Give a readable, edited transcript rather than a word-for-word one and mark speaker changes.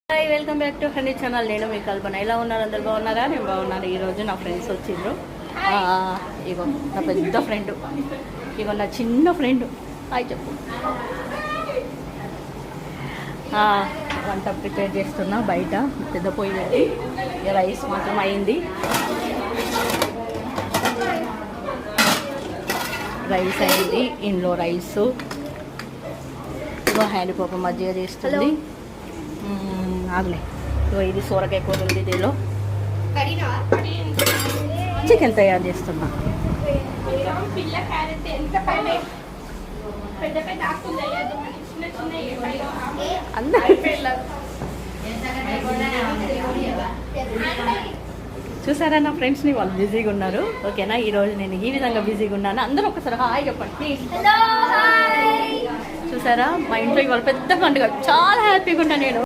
Speaker 1: Hi welcome back to honey channel. నేను మీ కల్పన. ఎలా ఉన్నారు? అందరు బాగున్నారా? నేను బాగున్నాను. ఈరోజు నా ఫ్రెండ్స్ వచ్చిండ్రు. ఇగో నా పెద్ద ఫ్రెండ్, ఇగో నా చిన్న ఫ్రెండ్. హాయ్ చెప్పు. వంట ప్రిపేర్ చేస్తున్నా బయట పెద్ద పొయ్యి పెట్టి. రైస్ మాత్రం అయింది. రైస్ అయింది, ఇంట్లో రైస్. ఇగో హ్యాండ్ పాప మజ్జిగ చేస్తుంది. ఆగలే. ఇగో ఇది సోరకాయ కూర ఉంది. దీనిలో చికెన్ తయారు చేస్తున్నా. చూసారా నా ఫ్రెండ్స్ని? వాళ్ళు బిజీగా ఉన్నారు. ఓకేనా? ఈరోజు నేను ఈ విధంగా బిజీగా ఉన్నాను. అందరూ ఒకసారి హాయ్ చెప్పండి ప్లీజ్. చూసారా మా ఇంట్లో ఇవాళ పెద్ద పండుగ. చాలా హ్యాపీగా ఉంటాను నేను.